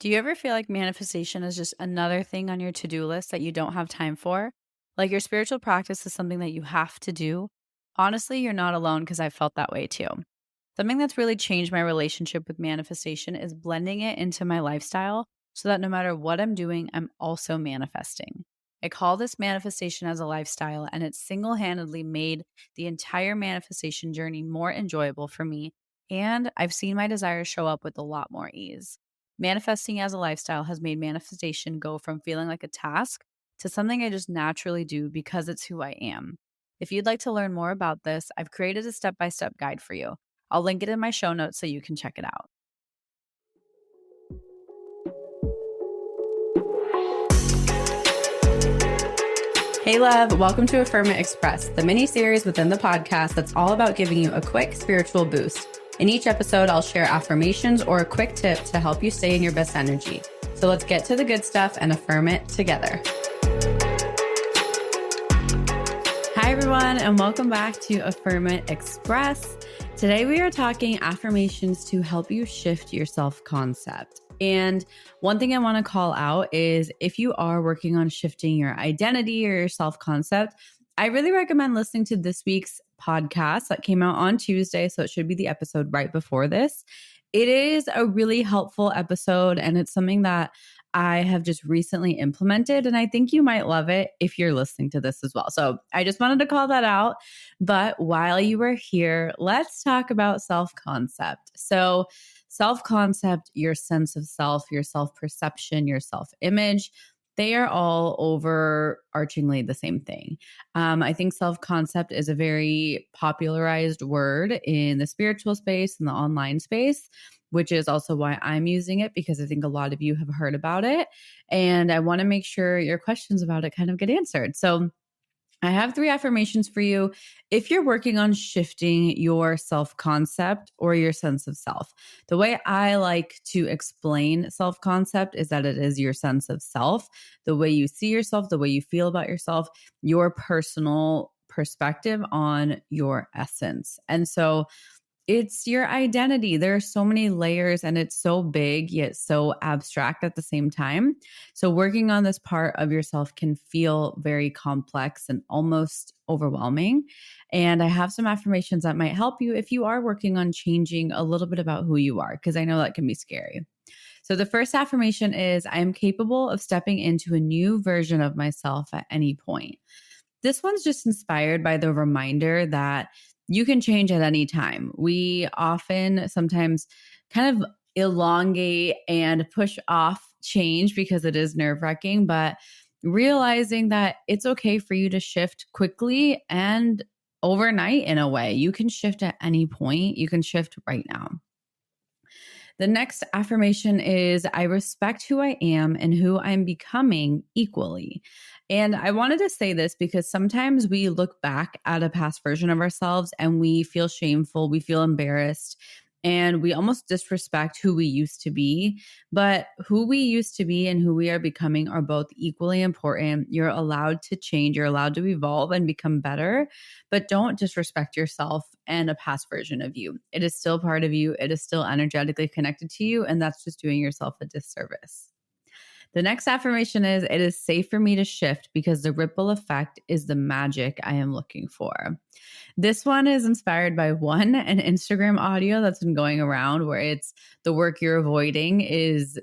Do you ever feel like manifestation is just another thing on your to-do list that you don't have time for? Like your spiritual practice is something that you have to do? Honestly, you're not alone because I felt that way too. Something that's really changed my relationship with manifestation is blending it into my lifestyle so that no matter what I'm doing, I'm also manifesting. I call this manifestation as a lifestyle, and it's single handedly made the entire manifestation journey more enjoyable for me. And I've seen my desires show up with a lot more ease. Manifesting as a lifestyle has made manifestation go from feeling like a task to something I just naturally do because it's who I am. If you'd like to learn more about this, I've created a step by step guide for you. I'll link it in my show notes so you can check it out. Hey, love, welcome to Affirm It Express, the mini series within the podcast that's all about giving you a quick spiritual boost. In each episode, I'll share affirmations or a quick tip to help you stay in your best energy. So let's get to the good stuff and affirm it together. Hi, everyone, and welcome back to Affirm It Express. Today, we are talking affirmations to help you shift your self-concept. And one thing I want to call out is if you are working on shifting your identity or your self-concept, I really recommend listening to this week's podcast that came out on Tuesday. So it should be the episode right before this. It is a really helpful episode, and it's something that I have just recently implemented, and I think you might love it if you're listening to this as well. So I just wanted to call that out. But while you were here, let's talk about self-concept. So self-concept, your sense of self, your self-perception, your self-image, they are all overarchingly the same thing. I think self-concept is a very popularized word in the spiritual space and the online space, which is also why I'm using it, because I think a lot of you have heard about it. And I want to make sure your questions about it kind of get answered. So I have 3 affirmations for you if you're working on shifting your self concept or your sense of self. The way I like to explain self concept is that it is your sense of self, the way you see yourself, the way you feel about yourself, your personal perspective on your essence. And so it's your identity. There are so many layers and it's so big yet so abstract at the same time. So working on this part of yourself can feel very complex and almost overwhelming. And I have some affirmations that might help you if you are working on changing a little bit about who you are, because I know that can be scary. So the first affirmation is I am capable of stepping into a new version of myself at any point. This one's just inspired by the reminder that you can change at any time. We often sometimes kind of elongate and push off change because it is nerve wracking, but realizing that it's okay for you to shift quickly and overnight in a way. You can shift at any point, you can shift right now. The next affirmation is I respect who I am and who I'm becoming equally. And I wanted to say this because sometimes we look back at a past version of ourselves and we feel shameful, we feel embarrassed, and we almost disrespect who we used to be. But who we used to be and who we are becoming are both equally important. You're allowed to change, you're allowed to evolve and become better, but don't disrespect yourself and a past version of you. It is still part of you, it is still energetically connected to you, and that's just doing yourself a disservice. The next affirmation is it is safe for me to shift because the ripple effect is the magic I am looking for. This one is inspired by an Instagram audio that's been going around where it's the work you're avoiding is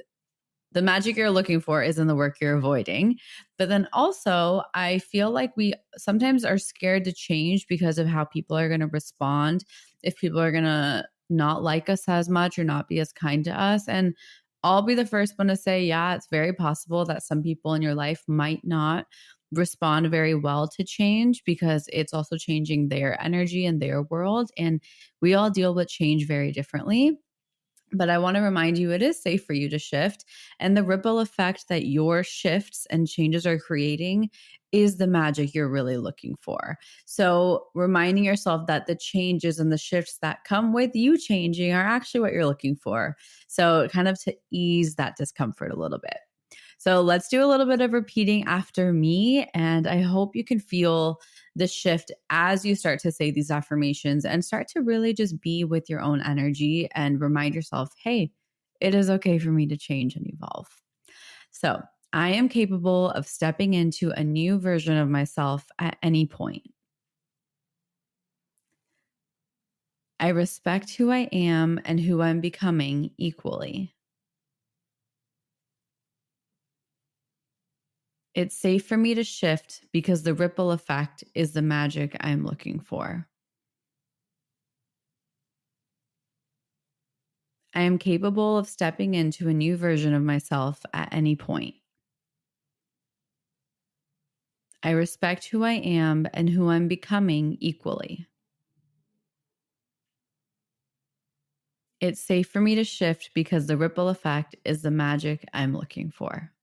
the magic you're looking for is in the work you're avoiding. But then also, I feel like we sometimes are scared to change because of how people are going to respond, if people are going to not like us as much or not be as kind to us. And I'll be the first one to say, yeah, it's very possible that some people in your life might not respond very well to change because it's also changing their energy and their world. And we all deal with change very differently. But I want to remind you, it is safe for you to shift. And the ripple effect that your shifts and changes are creating is the magic you're really looking for. So, reminding yourself that the changes and the shifts that come with you changing are actually what you're looking for. So, kind of to ease that discomfort a little bit. So let's do a little bit of repeating after me. And I hope you can feel the shift as you start to say these affirmations and start to really just be with your own energy and remind yourself, hey, It is okay for me to change and evolve. So I am capable of stepping into a new version of myself at any point. I respect who I am and who I'm becoming equally. It's safe for me to shift because the ripple effect is the magic I'm looking for. I am capable of stepping into a new version of myself at any point. I respect who I am and who I'm becoming equally. It's safe for me to shift because the ripple effect is the magic I'm looking for.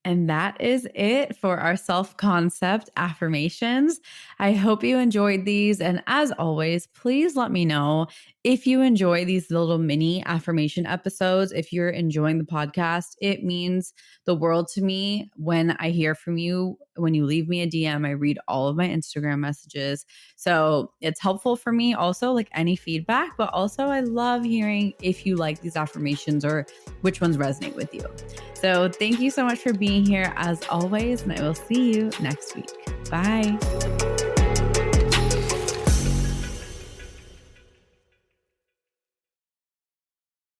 And that is it for our self concept affirmations. I hope you enjoyed these. And as always, please let me know if you enjoy these little mini affirmation episodes. If you're enjoying the podcast, it means the world to me when I hear from you. When you leave me a DM, I read all of my Instagram messages. So it's helpful for me also, like any feedback, but also I love hearing if you like these affirmations or which ones resonate with you. So thank you so much for being here as always, and I will see you next week. Bye.